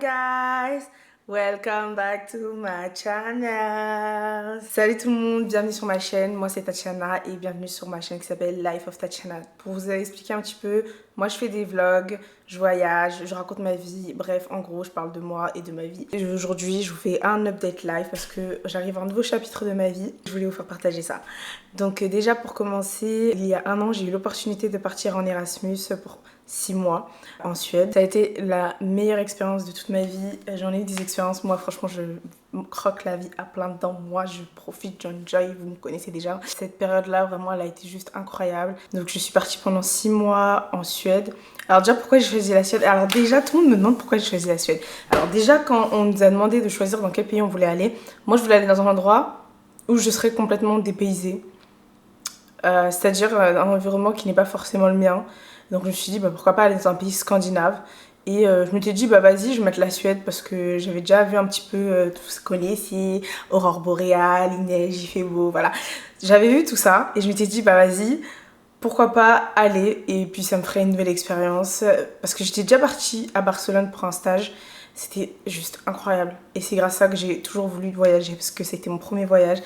guys, welcome back to my channel. Salut tout le monde, bienvenue sur ma chaîne. Moi c'est Tatiana et bienvenue sur ma chaîne qui s'appelle Life of Tatiana. Pour vous expliquer un petit peu, moi je fais des vlogs, je voyage, je raconte ma vie. Bref, en gros, je parle de moi et de ma vie. Et aujourd'hui, je vous fais un update live parce que j'arrive à un nouveau chapitre de ma vie. Je voulais vous faire partager ça. Donc déjà pour commencer, il y a un an, j'ai eu l'opportunité de partir en Erasmus pour 6 mois en Suède. Ça a été la meilleure expérience de toute ma vie. J'en ai eu des expériences, moi franchement je croque la vie à plein dedans. Moi je profite, j'enjoy, vous me connaissez déjà. Cette période là vraiment elle a été juste incroyable. Donc je suis partie pendant 6 mois en Suède. Alors déjà pourquoi j'ai choisi la Suède? Alors déjà tout le monde me demande pourquoi j'ai choisi la Suède. Alors déjà quand on nous a demandé de choisir dans quel pays on voulait aller, moi je voulais aller dans un endroit où je serais complètement dépaysée. C'est-à-dire un environnement qui n'est pas forcément le mien. Donc je me suis dit bah, pourquoi pas aller dans un pays scandinave. Et je m'étais dit bah vas-y je vais mettre la Suède parce que j'avais déjà vu un petit peu tout ce qu'on est ici, aurore boréale, il neige, il fait beau, voilà. J'avais vu tout ça et je m'étais dit bah vas-y, pourquoi pas aller et puis ça me ferait une nouvelle expérience. Parce que j'étais déjà partie à Barcelone pour un stage, c'était juste incroyable. Et c'est grâce à ça que j'ai toujours voulu voyager parce que c'était mon premier voyage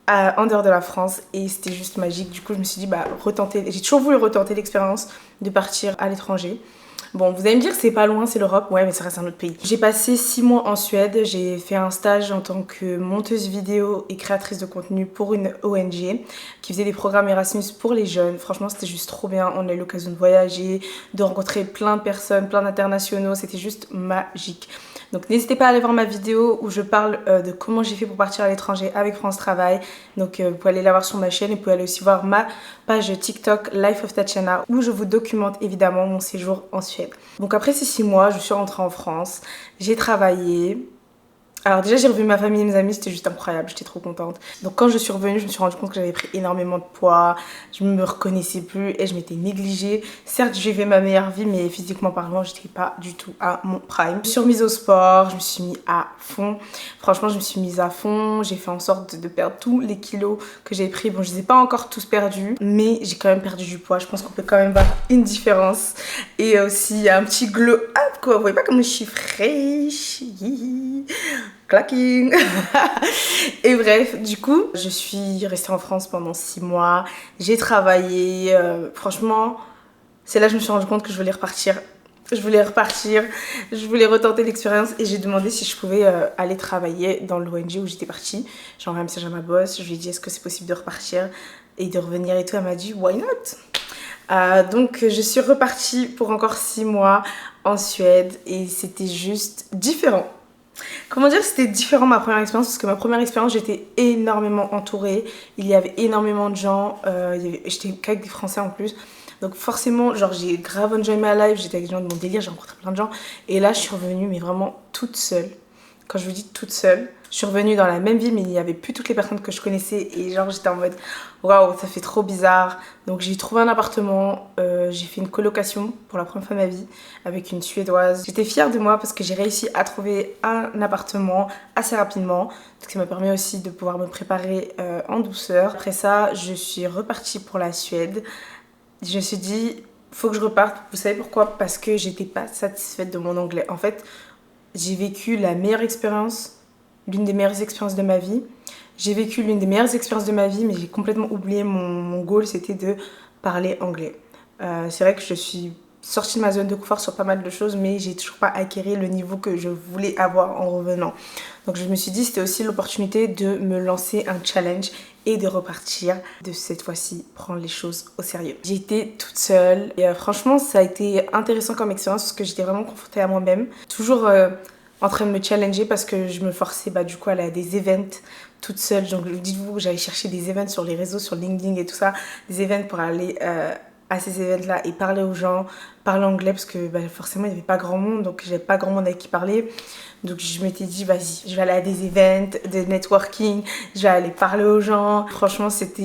en dehors de la France et c'était juste magique. Du coup je me suis dit bah retenter, j'ai toujours voulu retenter l'expérience de partir à l'étranger. Bon, vous allez me dire que c'est pas loin, c'est l'Europe, ouais mais ça reste un autre pays. J'ai passé 6 mois en Suède, j'ai fait un stage en tant que monteuse vidéo et créatrice de contenu pour une ONG qui faisait des programmes Erasmus pour les jeunes. Franchement c'était juste trop bien, on a eu l'occasion de voyager, de rencontrer plein de personnes, plein d'internationaux, c'était juste magique. Donc n'hésitez pas à aller voir ma vidéo où je parle de comment j'ai fait pour partir à l'étranger avec France Travail. Donc vous pouvez aller la voir sur ma chaîne et vous pouvez aller aussi voir ma page TikTok Life of Tatiana où je vous documente évidemment mon séjour en Suède. Donc après ces 6 mois, je suis rentrée en France, j'ai travaillé. Alors déjà j'ai revu ma famille et mes amis, c'était juste incroyable, j'étais trop contente. Donc quand je suis revenue, je me suis rendu compte que j'avais pris énormément de poids, je me reconnaissais plus et je m'étais négligée. Certes j'ai fait ma meilleure vie mais physiquement parlant j'étais pas du tout à mon prime. Je me suis remise au sport, je me suis mis à fond. Franchement je me suis mise à fond, j'ai fait en sorte de perdre tous les kilos que j'ai pris. Bon je les ai pas encore tous perdus mais j'ai quand même perdu du poids, je pense qu'on peut quand même voir une différence. Et aussi un petit glow up quoi, vous voyez pas comme je suis fraîche. Clacking. Et bref, du coup, je suis restée en France pendant 6 mois. J'ai travaillé. Franchement, c'est là que je me suis rendu compte que je voulais repartir. Je voulais retenter l'expérience et j'ai demandé si je pouvais aller travailler dans l'ONG où j'étais partie. J'ai envoyé un message à ma boss, je lui ai dit est-ce que c'est possible de repartir et de revenir et tout. Elle m'a dit why not? Donc je suis repartie pour encore 6 mois en Suède et c'était juste différent. Comment dire, c'était différent ma première expérience parce que ma première expérience j'étais énormément entourée, il y avait énormément de gens, j'étais qu'avec des Français en plus, donc forcément genre j'ai grave enjoy ma life, j'étais avec des gens de mon délire, j'ai rencontré plein de gens et là je suis revenue mais vraiment toute seule. Quand je vous dis toute seule, je suis revenue dans la même ville mais il n'y avait plus toutes les personnes que je connaissais et genre j'étais en mode waouh ça fait trop bizarre. Donc j'ai trouvé un appartement, j'ai fait une colocation pour la première fois de ma vie avec une Suédoise. J'étais fière de moi parce que j'ai réussi à trouver un appartement assez rapidement. Donc ça m'a permis aussi de pouvoir me préparer en douceur. Après ça je suis repartie pour la Suède. Je me suis dit faut que je reparte. Vous savez pourquoi? Parce que j'étais pas satisfaite de mon anglais. En fait j'ai vécu la meilleure expérience, l'une des meilleures expériences de ma vie. J'ai vécu l'une des meilleures expériences de ma vie, mais j'ai complètement oublié mon goal, c'était de parler anglais. C'est vrai que je suis sortie de ma zone de confort sur pas mal de choses, mais j'ai toujours pas acquis le niveau que je voulais avoir en revenant. Donc je me suis dit c'était aussi l'opportunité de me lancer un challenge et de repartir, de cette fois-ci prendre les choses au sérieux. J'ai été toute seule et franchement ça a été intéressant comme expérience parce que j'étais vraiment confrontée à moi-même. Toujours en train de me challenger parce que je me forçais du coup à aller à des events toute seule. Donc dites-vous que j'allais chercher des events sur les réseaux, sur LinkedIn et tout ça, des events pour aller à ces events-là et parler aux gens, parler anglais parce que forcément il n'y avait pas grand monde, donc j'avais pas grand monde avec qui parler. Donc je m'étais dit vas-y, je vais aller à des events de networking, je vais aller parler aux gens. Franchement c'était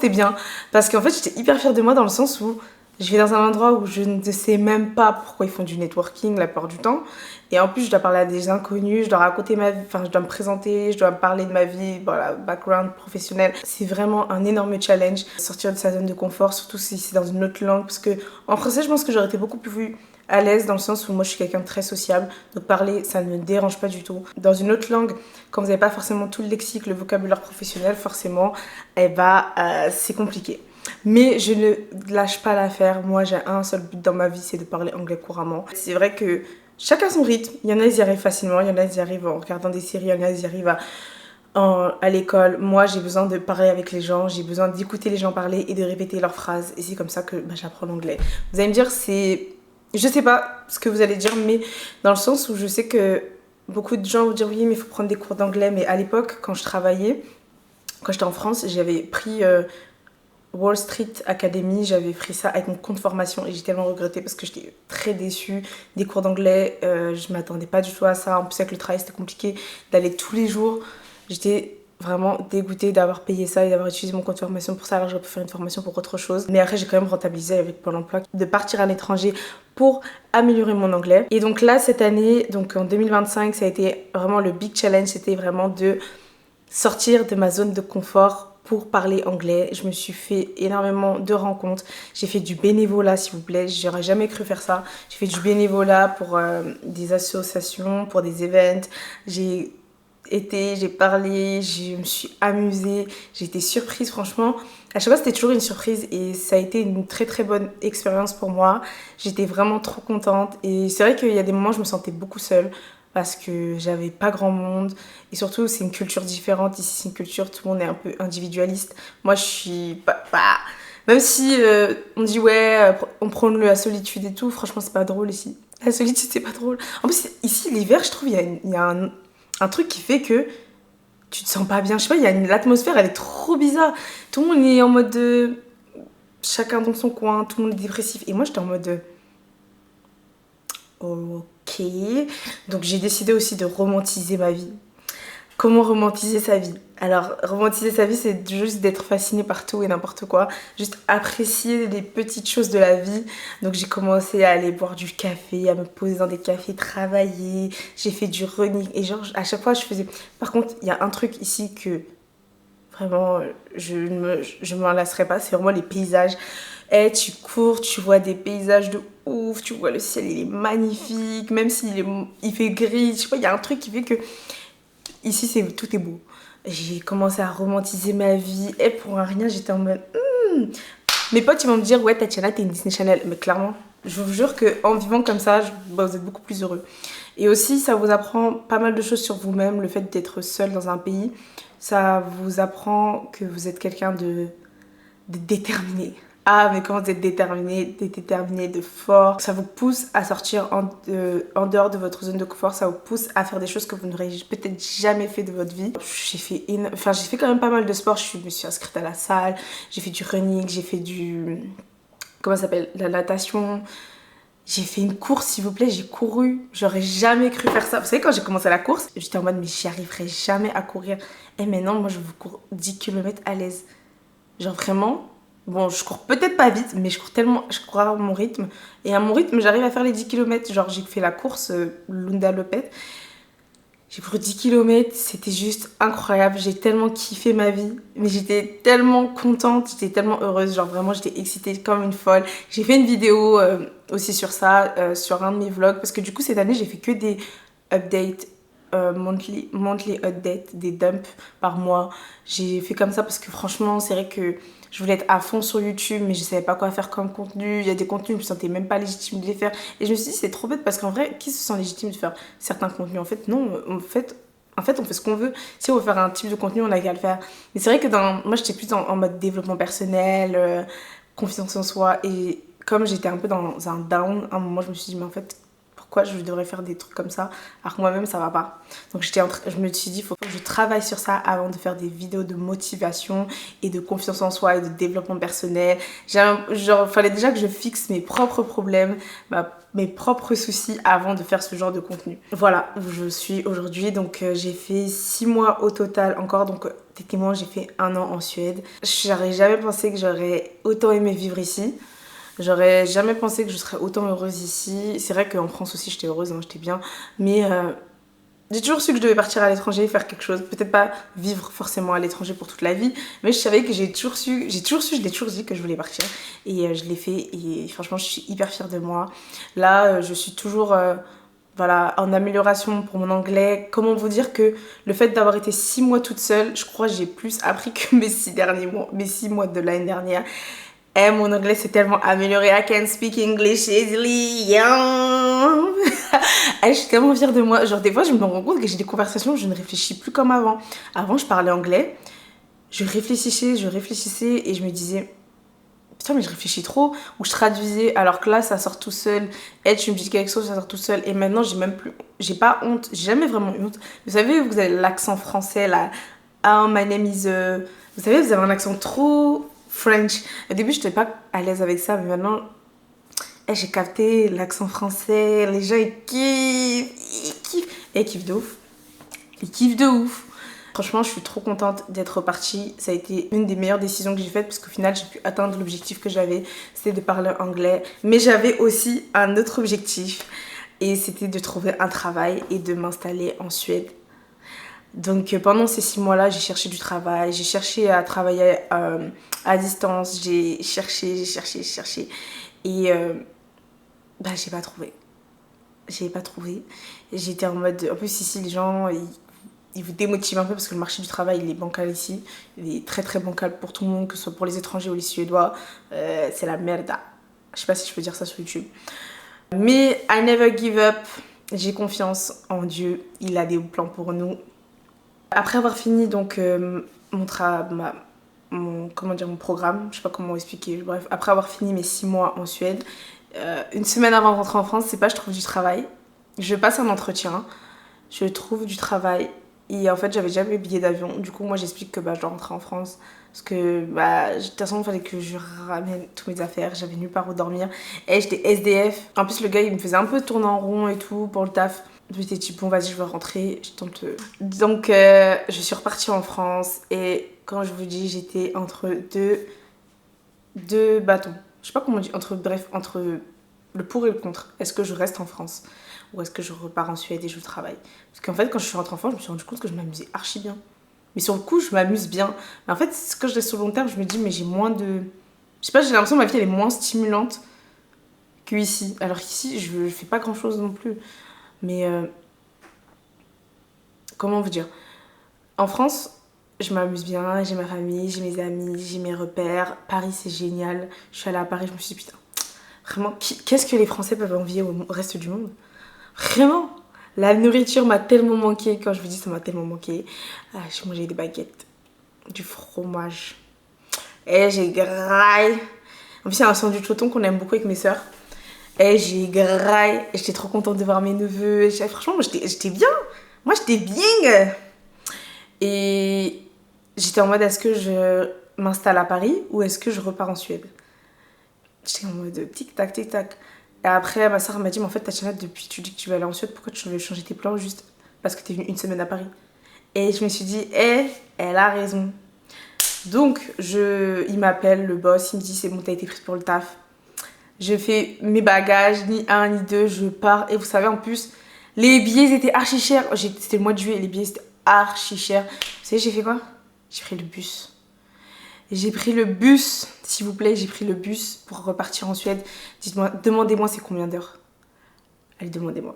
bien parce qu'en fait j'étais hyper fière de moi dans le sens où Je vais dans un endroit où je ne sais même pas pourquoi ils font du networking la plupart du temps. Et en plus, je dois parler à des inconnus, je dois raconter ma vie, enfin, je dois me présenter, je dois parler de ma vie, voilà, background professionnel. C'est vraiment un énorme challenge. Sortir de sa zone de confort, surtout si c'est dans une autre langue. Parce que en français, je pense que j'aurais été beaucoup plus à l'aise dans le sens où moi je suis quelqu'un de très sociable. Donc parler, ça ne me dérange pas du tout. Dans une autre langue, quand vous n'avez pas forcément tout le lexique, le vocabulaire professionnel, forcément, eh ben, c'est compliqué. Mais je ne lâche pas l'affaire. Moi, j'ai un seul but dans ma vie, c'est de parler anglais couramment. C'est vrai que chacun son rythme. Il y en a, ils y arrivent facilement. Il y en a, ils y arrivent en regardant des séries. Il y en a, ils y arrivent à l'école. Moi, j'ai besoin de parler avec les gens. J'ai besoin d'écouter les gens parler et de répéter leurs phrases. Et c'est comme ça que j'apprends l'anglais. Vous allez me dire, c'est... Je sais pas ce que vous allez dire, mais dans le sens où je sais que beaucoup de gens vont dire oui, mais il faut prendre des cours d'anglais. Mais à l'époque, quand je travaillais, quand j'étais en France, j'avais pris... Wall Street Academy, j'avais pris ça avec mon compte formation et j'ai tellement regretté parce que j'étais très déçue des cours d'anglais. Je m'attendais pas du tout à ça. En plus, avec le travail, c'était compliqué d'aller tous les jours. J'étais vraiment dégoûtée d'avoir payé ça et d'avoir utilisé mon compte formation pour ça, alors j'aurais pu faire une formation pour autre chose. Mais après, j'ai quand même rentabilisé avec Pôle emploi de partir à l'étranger pour améliorer mon anglais. Et donc là, cette année, donc en 2025, ça a été vraiment le big challenge. C'était vraiment de sortir de ma zone de confort pour parler anglais. Je me suis fait énormément de rencontres. J'ai fait du bénévolat, s'il vous plaît. J'aurais jamais cru faire ça. J'ai fait du bénévolat pour des associations, pour des events. J'ai parlé, je me suis amusée. J'ai été surprise, franchement. À chaque fois, c'était toujours une surprise et ça a été une très très bonne expérience pour moi. J'étais vraiment trop contente et c'est vrai qu'il y a des moments où je me sentais beaucoup seule parce que j'avais pas grand monde et surtout c'est une culture différente. Ici c'est une culture, tout le monde est un peu individualiste. Moi je suis pas... Même si on dit ouais, on prône la solitude et tout, franchement c'est pas drôle ici. La solitude c'est pas drôle. En plus ici l'hiver je trouve il y a un truc qui fait que tu te sens pas bien. Je sais pas, l'atmosphère elle est trop bizarre. Tout le monde est en mode chacun dans son coin, tout le monde est dépressif. Et moi j'étais en mode ok. Donc j'ai décidé aussi de romantiser ma vie. Comment romantiser sa vie? Alors, romantiser sa vie, c'est juste d'être fasciné par tout et n'importe quoi. Juste apprécier les petites choses de la vie. Donc, j'ai commencé à aller boire du café, à me poser dans des cafés, travailler. J'ai fait du running. Et genre, à chaque fois, je faisais... Par contre, il y a un truc ici que vraiment, je m'en lasserai pas. C'est vraiment les paysages. Et tu cours, tu vois des paysages de ouf. Tu vois le ciel, il est magnifique. Même il fait gris. Je sais pas, il y a un truc qui fait que... Ici, tout est beau. J'ai commencé à romantiser ma vie. Et pour un rien, j'étais en mode... Mes potes, ils vont me dire, ouais, Tatiana, t'es une Disney Channel. Mais clairement, je vous jure qu'en vivant comme ça, vous êtes beaucoup plus heureux. Et aussi, ça vous apprend pas mal de choses sur vous-même. Le fait d'être seul dans un pays, ça vous apprend que vous êtes quelqu'un de déterminé. Ah, mais comment vous êtes déterminé, de fort. Ça vous pousse à sortir en dehors de votre zone de confort. Ça vous pousse à faire des choses que vous n'aurez peut-être jamais fait de votre vie. J'ai fait quand même pas mal de sport. Je me suis inscrite à la salle. J'ai fait du running. J'ai fait comment ça s'appelle? La natation. J'ai fait une course, s'il vous plaît. J'ai couru. J'aurais jamais cru faire ça. Vous savez, quand j'ai commencé la course, j'étais en mode, mais j'y arriverai jamais à courir. Et maintenant, moi, je vous cours 10 km à l'aise. Genre vraiment... Bon, je cours peut-être pas vite, mais je cours à mon rythme. Et à mon rythme, j'arrive à faire les 10 km. Genre, j'ai fait la course Lunda Lopet. J'ai couru 10 km, c'était juste incroyable. J'ai tellement kiffé ma vie. Mais j'étais tellement contente, j'étais tellement heureuse. Genre, vraiment, j'étais excitée comme une folle. J'ai fait une vidéo aussi sur ça, sur un de mes vlogs. Parce que du coup, cette année, j'ai fait que des updates. Monthly update, des dumps par mois. J'ai fait comme ça parce que franchement, c'est vrai que je voulais être à fond sur YouTube, mais je savais pas quoi faire comme contenu. Il y a des contenus, je me sentais même pas légitime de les faire. Et je me suis dit, c'est trop bête parce qu'en vrai, qui se sent légitime de faire certains contenus? En fait, non. En fait, on fait ce qu'on veut. Si on veut faire un type de contenu, on a qu'à le faire. Mais c'est vrai que moi, j'étais plus en mode développement personnel, confiance en soi. Et comme j'étais un peu dans un down, à un moment, je me suis dit, mais en fait, pourquoi je devrais faire des trucs comme ça alors que moi-même ça va pas. Donc je me suis dit, il faut que je travaille sur ça avant de faire des vidéos de motivation et de confiance en soi et de développement personnel. Genre, fallait déjà que je fixe mes propres problèmes, mes propres soucis avant de faire ce genre de contenu. Voilà où je suis aujourd'hui. Donc j'ai fait 6 mois au total encore. Donc techniquement j'ai fait 1 an en Suède. J'aurais jamais pensé que j'aurais autant aimé vivre ici. J'aurais jamais pensé que je serais autant heureuse ici. C'est vrai qu'en France aussi j'étais heureuse, hein, j'étais bien. Mais j'ai toujours su que je devais partir à l'étranger, faire quelque chose. Peut-être pas vivre forcément à l'étranger pour toute la vie, mais je savais que je l'ai toujours dit que je voulais partir. Et je l'ai fait et franchement je suis hyper fière de moi. Là je suis toujours voilà, en amélioration pour mon anglais. Comment vous dire que le fait d'avoir été 6 mois toute seule, je crois que j'ai plus appris que mes 6 derniers mois, mes 6 mois de l'année dernière. Et mon anglais s'est tellement amélioré. I can speak English easily. Yeah. Et je suis tellement fière de moi. Genre des fois, je me rends compte que j'ai des conversations où je ne réfléchis plus comme avant. Avant, je parlais anglais. Je réfléchissais et je me disais putain mais je réfléchis trop, ou je traduisais alors que là ça sort tout seul, et tu me dis quelque chose ça sort tout seul, et maintenant j'ai même plus, j'ai pas honte, j'ai jamais vraiment eu honte. Vous savez, vous avez l'accent français là, oh my name is vous savez, vous avez un accent trop French. Au début j'étais pas à l'aise avec ça, mais maintenant j'ai capté l'accent français, les gens ils kiffent de ouf, ils kiffent de ouf. Franchement, je suis trop contente d'être repartie. Ça a été une des meilleures décisions que j'ai faites parce qu'au final, j'ai pu atteindre l'objectif que j'avais. C'était de parler anglais. Mais j'avais aussi un autre objectif et c'était de trouver un travail et de m'installer en Suède. Donc pendant ces 6 mois-là, j'ai cherché du travail. J'ai cherché à travailler à distance. J'ai cherché. Et bah, j'ai pas trouvé. J'ai pas trouvé. J'étais en mode... En plus, ici, les gens... il vous démotive un peu parce que le marché du travail il est bancal ici, il est très très bancal pour tout le monde, que ce soit pour les étrangers ou les Suédois, c'est la merda. Je sais pas si je peux dire ça sur YouTube. Mais I never give up, j'ai confiance en Dieu, il a des plans pour nous. Après avoir fini donc mon programme, je sais pas comment expliquer, bref, après avoir fini mes 6 mois en Suède, une semaine avant de rentrer en France, c'est pas je trouve du travail, je passe un entretien, je trouve du travail. Et en fait, j'avais déjà mes billets d'avion. Du coup, moi, j'explique que bah, je dois rentrer en France. Parce que, bah, de toute façon, il fallait que je ramène toutes mes affaires. J'avais nulle part où dormir. Et j'étais SDF. En plus, le gars, il me faisait un peu tourner en rond et tout pour le taf. J'étais type, bon, vas-y, je veux rentrer. Je tente. Donc, je suis repartie en France. Et quand je vous dis, j'étais entre deux bâtons. Je sais pas comment on dit. Entre le pour et le contre. Est-ce que je reste en France ou est-ce que je repars en Suède et je travaille? Parce qu'en fait, quand je suis rentrée en France, je me suis rendu compte que je m'amusais archi bien. Mais sur le coup, je m'amuse bien. Mais en fait, quand je reste sur le long terme, je me dis, mais j'ai moins de... Je sais pas, j'ai l'impression que ma vie, elle est moins stimulante qu'ici. Alors qu'ici, je fais pas grand-chose non plus. Mais comment vous dire? En France, je m'amuse bien, j'ai ma famille, j'ai mes amis, j'ai mes repères. Paris, c'est génial. Je suis allée à Paris, je me suis dit, putain, vraiment, qu'est-ce que les Français peuvent envier au reste du monde? Vraiment, la nourriture m'a tellement manqué. Quand je vous dis ça m'a tellement manqué. J'ai mangé des baguettes, du fromage. Et j'ai graille. En plus, c'est un sandwich au thon qu'on aime beaucoup avec mes soeurs. Et j'ai graille. Et j'étais trop contente de voir mes neveux. Franchement, j'étais bien. Moi, j'étais bien. Et j'étais en mode, est-ce que je m'installe à Paris ou est-ce que je repars en Suède? J'étais en mode tic-tac, tic-tac. Et après, ma soeur m'a dit, mais en fait, Tatiana, depuis que tu dis que tu vas aller en Suède, pourquoi tu veux changer tes plans juste parce que t'es venue une semaine à Paris? Et je me suis dit, elle a raison. Donc, il m'appelle, le boss, il me dit, c'est bon, t'as été prise pour le taf. Je fais mes bagages, ni un, ni deux, je pars. Et vous savez, en plus, les billets étaient archi chers. C'était le mois de juillet, les billets étaient archi chers. Vous savez, j'ai fait quoi? J'ai pris le bus. J'ai pris le bus, s'il vous plaît, j'ai pris le bus pour repartir en Suède. Dites-moi, demandez-moi c'est combien d'heures? Allez, demandez-moi.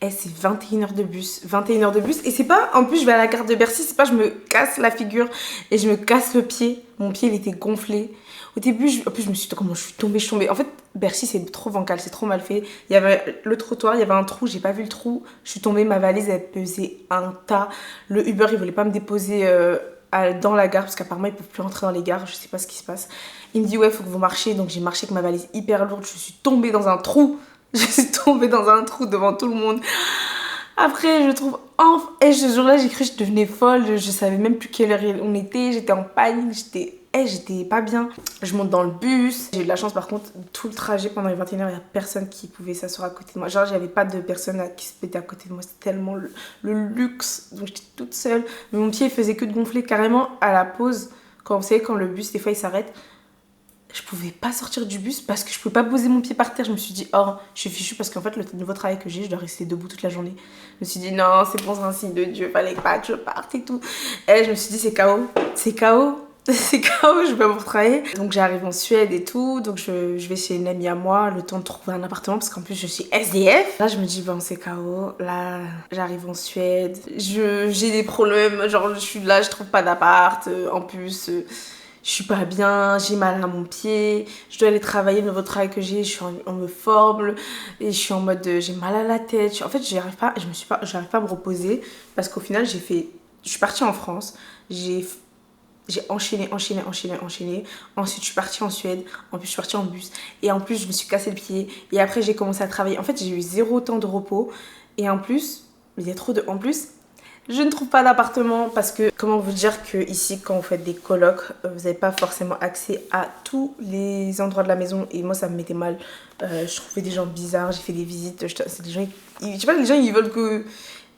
C'est 21 heures de bus. 21 heures de bus. Et c'est pas, en plus, je vais à la gare de Bercy, c'est pas, je me casse la figure et je me casse le pied. Mon pied, il était gonflé. Au début, en plus, je me suis dit, comment je suis tombée. En fait, Bercy, c'est trop bancal, c'est trop mal fait. Il y avait le trottoir, il y avait un trou, j'ai pas vu le trou. Je suis tombée, ma valise, elle pesait un tas. Le Uber, il voulait pas me déposer dans la gare parce qu'apparemment, ils peuvent plus rentrer dans les gares, je sais pas ce qui se passe. Il me dit, ouais, faut que vous marchiez. Donc, j'ai marché avec ma valise hyper lourde. Je suis tombée dans un trou. Je suis tombée dans un trou devant tout le monde. Après, je trouve... Et ce jour-là, j'ai cru que je devenais folle. Je savais même plus quelle heure on était. J'étais en panique. J'étais pas bien. Je monte dans le bus. J'ai eu de la chance, par contre, tout le trajet, pendant les 21 heures, il n'y a personne qui pouvait s'asseoir à côté de moi. Genre, j'avais pas de personne qui se mettait à côté de moi. C'était tellement le luxe. Donc, j'étais toute seule. Mais mon pied, il faisait que de gonfler. Carrément, à la pause, quand vous savez, quand le bus, des fois, il s'arrête, je pouvais pas sortir du bus parce que je pouvais pas poser mon pied par terre. Je me suis dit, oh, je suis fichue parce qu'en fait, le nouveau travail que j'ai, je dois rester debout toute la journée. Je me suis dit, non, c'est bon, c'est un signe de Dieu, fallait pas que je parte et tout. Et je me suis dit, c'est KO, c'est KO. C'est KO, je vais pas travailler. Donc j'arrive en Suède et tout, donc je vais chez une amie à moi, le temps de trouver un appartement parce qu'en plus je suis SDF. Là je me dis bon c'est KO, là j'arrive en Suède, j'ai des problèmes, genre je suis là, je trouve pas d'appart, en plus je suis pas bien, j'ai mal à mon pied, je dois aller travailler le nouveau travail que j'ai, on me forme et je suis en mode j'ai mal à la tête. En fait j'arrive pas à me reposer parce qu'au final je suis partie en France, j'ai enchaîné. Ensuite, je suis partie en Suède. En plus, je suis partie en bus. Et en plus, je me suis cassé le pied. Et après, j'ai commencé à travailler. En fait, j'ai eu 0 temps de repos. Et en plus, il y a trop de... En plus, je ne trouve pas d'appartement parce que, comment vous dire que ici, quand vous faites des colocs, vous n'avez pas forcément accès à tous les endroits de la maison. Et moi, ça me mettait mal. Je trouvais des gens bizarres. J'ai fait des visites. C'est des gens... Je sais pas, les gens, ils veulent que...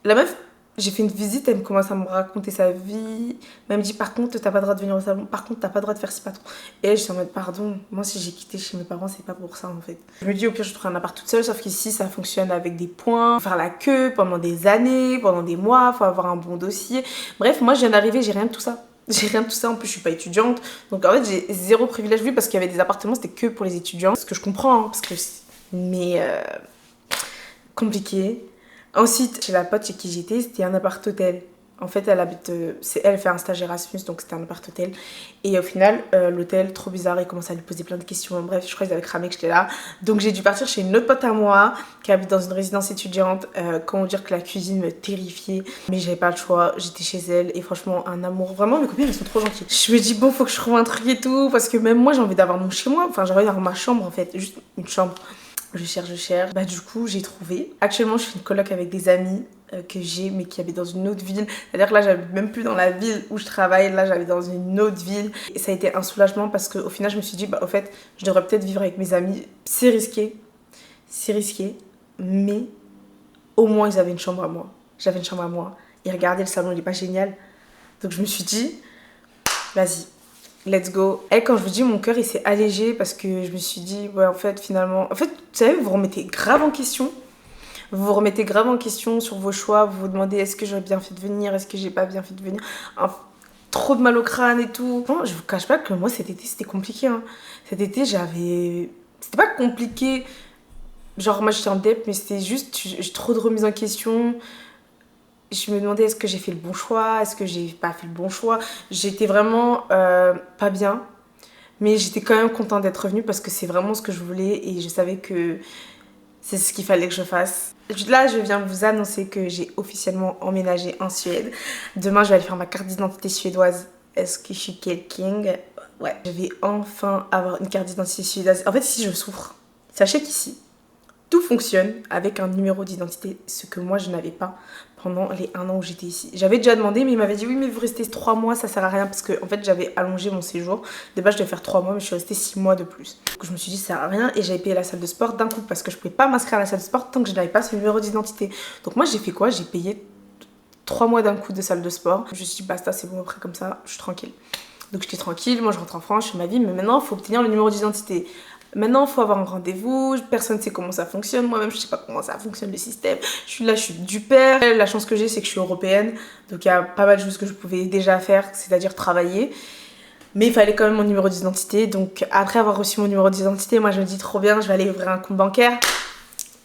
La meuf... J'ai fait une visite, elle commence à me raconter sa vie. Elle me dit par contre, t'as pas le droit de venir au salon. Par contre, t'as pas le droit de faire ci, pas trop. Et là, je suis en mode pardon. Moi, si j'ai quitté chez mes parents, c'est pas pour ça en fait. Je me dis au pire, je trouve un appart toute seule. Sauf qu'ici, ça fonctionne avec des points. Faut faire la queue pendant des années, pendant des mois. Faut avoir un bon dossier. Bref, moi, je viens d'arriver, j'ai rien de tout ça. J'ai rien de tout ça. En plus, je suis pas étudiante. Donc en fait, j'ai 0 privilège. Oui, parce qu'il y avait des appartements, c'était que pour les étudiants. Ce que je comprends, hein, parce que. Mais. Compliqué. Ensuite, chez la pote chez qui j'étais, c'était un appart-hôtel. En fait, elle fait un stage Erasmus, donc c'était un appart-hôtel. Et au final, l'hôtel, trop bizarre, il commençait à lui poser plein de questions. Bref, je crois qu'ils avaient cramé que j'étais là. Donc j'ai dû partir chez une autre pote à moi, qui habite dans une résidence étudiante. Comment dire que la cuisine me terrifiait. Mais j'avais pas le choix, j'étais chez elle. Et franchement, un amour. Vraiment, mes copines, elles sont trop gentilles. Je me dis, bon, faut que je trouve un truc et tout. Parce que même moi, j'ai envie d'avoir mon chez-moi. Enfin, j'ai envie d'avoir ma chambre, en fait. Juste une chambre. Je cherche. Bah du coup, j'ai trouvé. Actuellement, je fais une coloc avec des amis que j'ai, mais qui habitent dans une autre ville. C'est-à-dire que là, j'habite même plus dans la ville où je travaille. Là, j'habite dans une autre ville. Et ça a été un soulagement parce qu'au final, je me suis dit, bah au fait, je devrais peut-être vivre avec mes amis. C'est risqué. Mais au moins, ils avaient une chambre à moi. J'avais une chambre à moi. Et regardez, le salon, il est pas génial. Donc je me suis dit, vas-y. Let's go. Et quand je vous dis, mon cœur il s'est allégé parce que je me suis dit, ouais, en fait, finalement. En fait, vous savez, vous remettez grave en question. Vous vous remettez grave en question sur vos choix. Vous vous demandez, est-ce que j'aurais bien fait de venir? Est-ce que j'ai pas bien fait de venir? Trop de mal au crâne et tout. Bon, je vous cache pas que moi, cet été, c'était compliqué. Hein. Cet été, c'était pas compliqué. Genre, moi, j'étais en dep, mais c'était juste, j'ai trop de remises en question. Je me demandais est-ce que j'ai fait le bon choix, est-ce que j'ai pas fait le bon choix. J'étais vraiment pas bien, mais j'étais quand même contente d'être revenue parce que c'est vraiment ce que je voulais et je savais que c'est ce qu'il fallait que je fasse. Là, je viens vous annoncer que j'ai officiellement emménagé en Suède. Demain, je vais aller faire ma carte d'identité suédoise. Est-ce que je suis quelqu'un? Ouais, je vais enfin avoir une carte d'identité suédoise. En fait, ici, je souffre. Sachez qu'ici, tout fonctionne avec un numéro d'identité, ce que moi, je n'avais pas pendant les 1 an où j'étais ici. J'avais déjà demandé, mais il m'avait dit oui, mais vous restez 3 mois, ça sert à rien parce que en fait j'avais allongé mon séjour. De base, je devais faire 3 mois, mais je suis restée 6 mois de plus. Donc je me suis dit ça sert à rien et j'avais payé la salle de sport d'un coup parce que je pouvais pas m'inscrire à la salle de sport tant que je n'avais pas ce numéro d'identité. Donc moi, j'ai fait quoi? J'ai payé 3 mois d'un coup de salle de sport. Je me suis dit basta, c'est bon, après comme ça, je suis tranquille. Donc j'étais tranquille, moi je rentre en France, je fais ma vie, mais maintenant il faut obtenir le numéro d'identité. Maintenant, il faut avoir un rendez-vous, personne ne sait comment ça fonctionne, moi-même je sais pas comment ça fonctionne le système. Je suis là, je suis du père. La chance que j'ai, c'est que je suis européenne, donc il y a pas mal de choses que je pouvais déjà faire, c'est-à-dire travailler. Mais il fallait quand même mon numéro d'identité, donc après avoir reçu mon numéro d'identité, moi je me dis trop bien, je vais aller ouvrir un compte bancaire.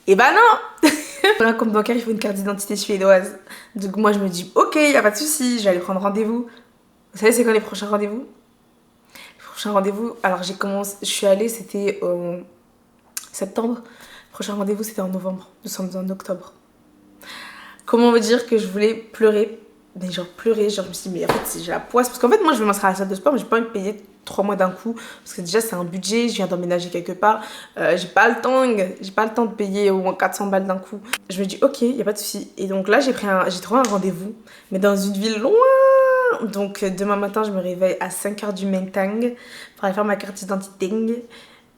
Et bah non. Pour un compte bancaire, il faut une carte d'identité suédoise. Donc moi je me dis ok, il n'y a pas de souci, je vais aller prendre rendez-vous. Vous savez c'est quand les prochains rendez-vous? Prochain rendez-vous, alors je suis allée, c'était en septembre. Prochain rendez-vous, c'était en novembre. Nous sommes en octobre. Comment vous dire que je voulais pleurer? Mais genre pleurer, genre je me suis dit, mais en fait, j'ai la poisse. Parce qu'en fait, moi, je vais m'inscrire à la salle de sport, mais j'ai pas envie de payer 3 mois d'un coup. Parce que déjà, c'est un budget, je viens d'emménager quelque part. J'ai pas le temps de payer au moins 400 balles d'un coup. Je me dis, ok, y a pas de souci. Et donc là, j'ai trouvé un rendez-vous, mais dans une ville loin. Donc demain matin, je me réveille à 5h du matin pour aller faire ma carte d'identité.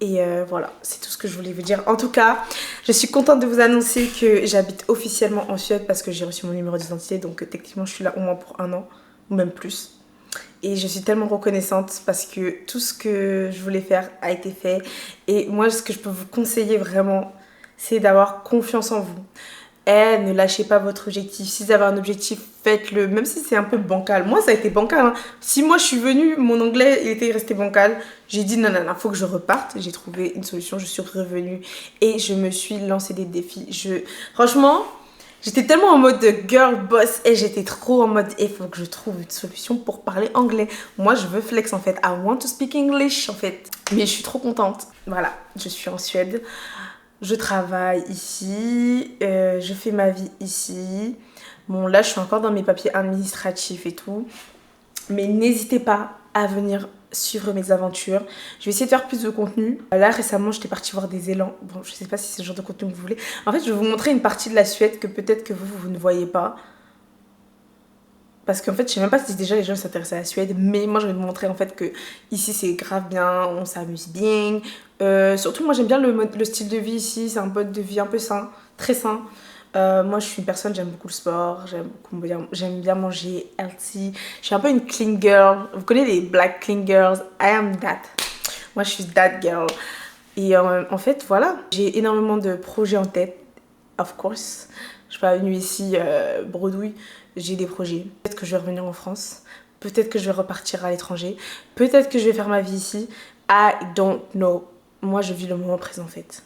Et voilà, c'est tout ce que je voulais vous dire. En tout cas, je suis contente de vous annoncer que j'habite officiellement en Suède parce que j'ai reçu mon numéro d'identité. Donc techniquement, je suis là au moins pour 1 an, ou même plus. Et je suis tellement reconnaissante parce que tout ce que je voulais faire a été fait. Et moi, ce que je peux vous conseiller vraiment, c'est d'avoir confiance en vous. Et ne lâchez pas votre objectif. Si vous avez un objectif, faites-le. Même si c'est un peu bancal. Moi, ça a été bancal. Hein. Si moi, je suis venue, mon anglais, il était resté bancal. J'ai dit non, faut que je reparte. J'ai trouvé une solution. Je suis revenue. Et je me suis lancé des défis. Franchement, j'étais tellement en mode girl boss. Et j'étais trop en mode, il faut que je trouve une solution pour parler anglais. Moi, je veux flex, en fait. I want to speak English, en fait. Mais je suis trop contente. Voilà, je suis en Suède. Je travaille ici, je fais ma vie ici. Bon, là, je suis encore dans mes papiers administratifs et tout. Mais n'hésitez pas à venir suivre mes aventures. Je vais essayer de faire plus de contenu. Là, récemment, j'étais partie voir des élans. Bon, je sais pas si c'est le genre de contenu que vous voulez. En fait, je vais vous montrer une partie de la Suède que peut-être que vous ne voyez pas. Parce qu'en fait, je sais même pas si déjà les gens s'intéressent à la Suède, mais moi je vais vous montrer en fait que ici c'est grave bien, on s'amuse bien. Surtout moi j'aime bien le style de vie ici, c'est un mode de vie un peu sain, très sain. Moi je suis une personne, j'aime beaucoup le sport, j'aime bien manger healthy. Je suis un peu une clean girl. Vous connaissez les black clean girls? I am that. Moi je suis that girl. Et en fait voilà, j'ai énormément de projets en tête, of course. Je suis pas venue ici bredouille. J'ai des projets. Peut-être que je vais revenir en France. Peut-être que je vais repartir à l'étranger. Peut-être que je vais faire ma vie ici. I don't know. Moi, je vis le moment présent, en fait.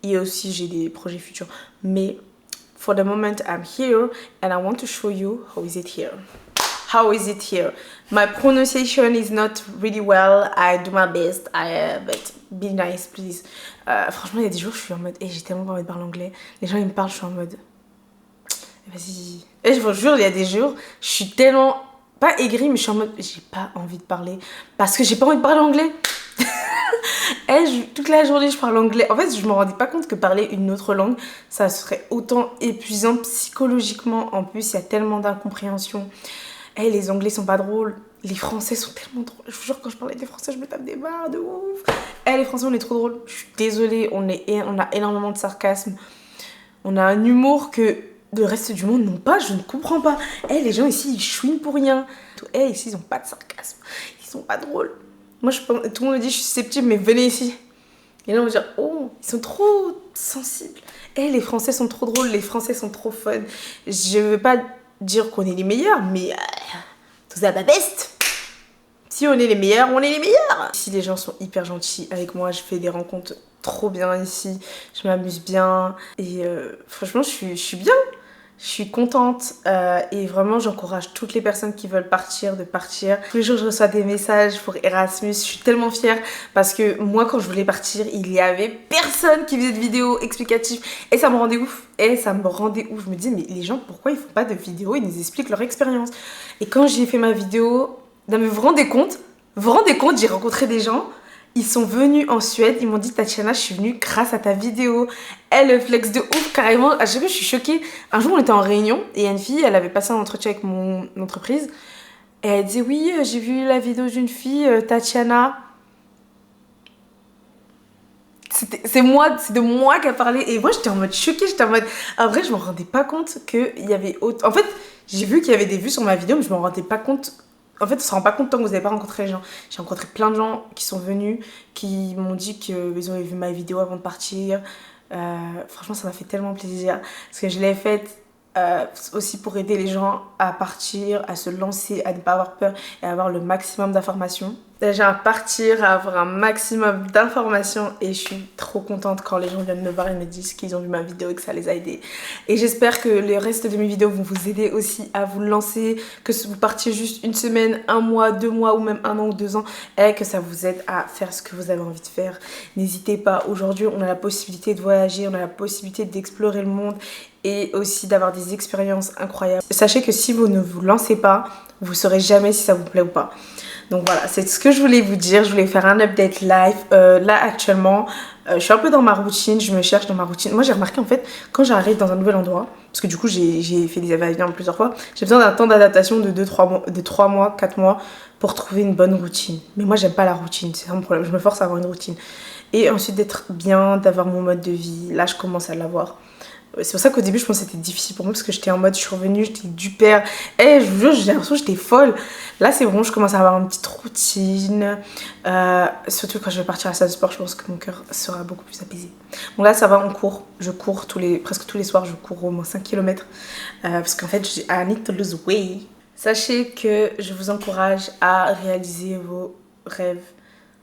Et aussi, j'ai des projets futurs. Mais, for the moment, I'm here. And I want to show you how is it here. How is it here? My pronunciation is not really well. I do my best. But be nice, please. Franchement, il y a des jours, je suis en mode... j'ai tellement pas envie de parler anglais. Les gens, ils me parlent, je suis en mode... Vas-y. Et je vous jure, il y a des jours, je suis tellement pas aigrie, mais je suis en mode j'ai pas envie de parler parce que j'ai pas envie de parler anglais. Toute la journée, je parle anglais. En fait, je me rendais pas compte que parler une autre langue, ça serait autant épuisant psychologiquement. En plus, il y a tellement d'incompréhension. Les anglais sont pas drôles. Les français sont tellement drôles. Je vous jure, quand je parlais des français, je me tape des barres de ouf. Les français, on est trop drôles. Je suis désolée, on a énormément de sarcasme. On a un humour que le reste du monde n'ont pas, je ne comprends pas. Les gens ici, ils chouinent pour rien. Ici, ils ont pas de sarcasme. Ils sont pas drôles. Moi, tout le monde me dit, je suis susceptible, mais venez ici. Et là, on va dire, oh, ils sont trop sensibles. Les Français sont trop drôles, les Français sont trop fun. Je veux pas dire qu'on est les meilleurs, mais tout ça, best. Si on est les meilleurs, on est les meilleurs. Ici, les gens sont hyper gentils avec moi. Je fais des rencontres trop bien ici. Je m'amuse bien. Et franchement, je suis bien. Je suis contente et vraiment j'encourage toutes les personnes qui veulent partir de partir. Tous les jours je reçois des messages pour Erasmus, je suis tellement fière parce que moi quand je voulais partir il y avait personne qui faisait de vidéos explicatives et ça me rendait ouf. Je me disais mais les gens pourquoi ils font pas de vidéos, ils nous expliquent leur expérience. Et quand j'ai fait ma vidéo, non, mais vous vous rendez compte, j'ai rencontré des gens. Ils sont venus en Suède, ils m'ont dit Tatiana, je suis venue grâce à ta vidéo. Le flex de ouf, carrément. À chaque fois, je suis choquée. Un jour, on était en réunion et il y a une fille, elle avait passé un entretien avec mon entreprise. Et elle disait oui, j'ai vu la vidéo d'une fille, Tatiana. C'est de moi qu'elle parlait. Et moi, j'étais en mode choquée, j'étais en mode. En vrai, je me rendais pas compte qu'il y avait autre. En fait, j'ai vu qu'il y avait des vues sur ma vidéo, mais je me rendais pas compte. En fait, on se rend pas compte tant que vous n'avez pas rencontré les gens. J'ai rencontré plein de gens qui sont venus, qui m'ont dit qu'ils ont vu ma vidéo avant de partir. Franchement, ça m'a fait tellement plaisir. Parce que je l'ai faite aussi pour aider les gens à partir, à se lancer, à ne pas avoir peur et à avoir le maximum d'informations. Déjà à partir, à avoir un maximum d'informations et je suis trop contente quand les gens viennent me voir et me disent qu'ils ont vu ma vidéo et que ça les a aidés. Et j'espère que le reste de mes vidéos vont vous aider aussi à vous lancer, que vous partiez juste une semaine, un mois, 2 mois ou même 1 an ou 2 ans et que ça vous aide à faire ce que vous avez envie de faire. N'hésitez pas, aujourd'hui on a la possibilité de voyager, on a la possibilité d'explorer le monde et aussi d'avoir des expériences incroyables. Sachez que si vous ne vous lancez pas, vous ne saurez jamais si ça vous plaît ou pas. Donc voilà, c'est ce que je voulais vous dire. Je voulais faire un update live. Là actuellement, je suis un peu dans ma routine. Je me cherche dans ma routine. Moi j'ai remarqué en fait, quand j'arrive dans un nouvel endroit, parce que du coup j'ai fait des va-et-vient plusieurs fois, j'ai besoin d'un temps d'adaptation de 3 mois, 4 mois pour trouver une bonne routine. Mais moi j'aime pas la routine, c'est ça mon problème. Je me force à avoir une routine. Et ensuite d'être bien, d'avoir mon mode de vie. Là je commence à l'avoir. C'est pour ça qu'au début je pense que c'était difficile pour moi parce que j'étais en mode, je suis revenue, j'étais du père. Eh, je vous jure, j'ai l'impression que j'étais folle. Là c'est bon, je commence à avoir une petite routine. Surtout quand je vais partir à la salle de sport, je pense que mon cœur sera beaucoup plus apaisé. Bon là ça va, on court. Je cours presque tous les soirs, je cours au moins 5 km. Parce qu'en fait, I need to lose weight. Sachez que je vous encourage à réaliser vos rêves.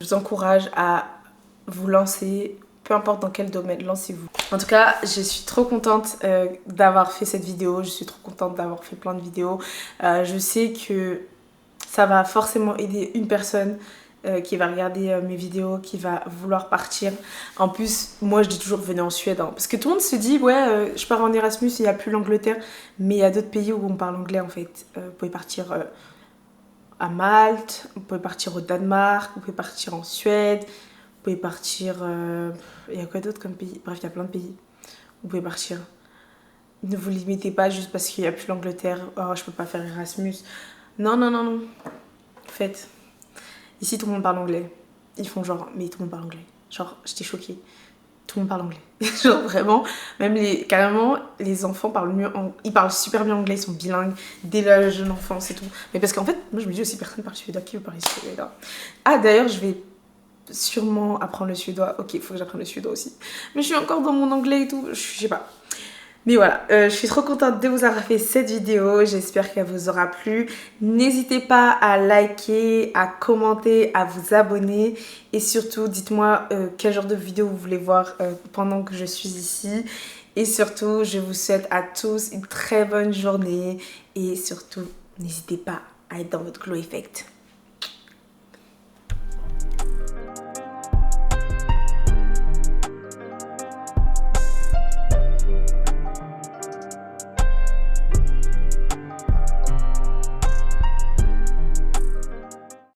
Je vous encourage à vous lancer, peu importe dans quel domaine, lancez-vous. En tout cas, je suis trop contente d'avoir fait cette vidéo, je suis trop contente d'avoir fait plein de vidéos. Je sais que ça va forcément aider une personne qui va regarder mes vidéos, qui va vouloir partir. En plus, moi je dis toujours venez en Suède, hein, parce que tout le monde se dit ouais je pars en Erasmus, il n'y a plus l'Angleterre, mais il y a d'autres pays où on parle anglais en fait. Vous pouvez partir à Malte, vous pouvez partir au Danemark, vous pouvez partir en Suède, vous pouvez partir... il y a quoi d'autre comme pays? Bref, il y a plein de pays. Vous pouvez partir. Ne vous limitez pas juste parce qu'il n'y a plus l'Angleterre. Oh, je peux pas faire Erasmus. Non, non, non, non. Faites. Ici, tout le monde parle anglais. Ils font genre, mais tout le monde parle anglais. Genre, j'étais choquée. Tout le monde parle anglais. Genre vraiment, même carrément, les enfants parlent mieux, ils parlent super bien anglais, ils sont bilingues dès la jeune enfance et tout. Mais parce qu'en fait, moi je me dis aussi, personne parle suédois, qui veut parler suédois? Ah d'ailleurs, je vais sûrement apprendre le suédois. Ok, il faut que j'apprenne le suédois aussi. Mais je suis encore dans mon anglais et tout, je sais pas. Mais voilà, je suis trop contente de vous avoir fait cette vidéo, j'espère qu'elle vous aura plu. N'hésitez pas à liker, à commenter, à vous abonner et surtout dites-moi quel genre de vidéo vous voulez voir pendant que je suis ici. Et surtout, je vous souhaite à tous une très bonne journée et surtout, n'hésitez pas à être dans votre glow effect.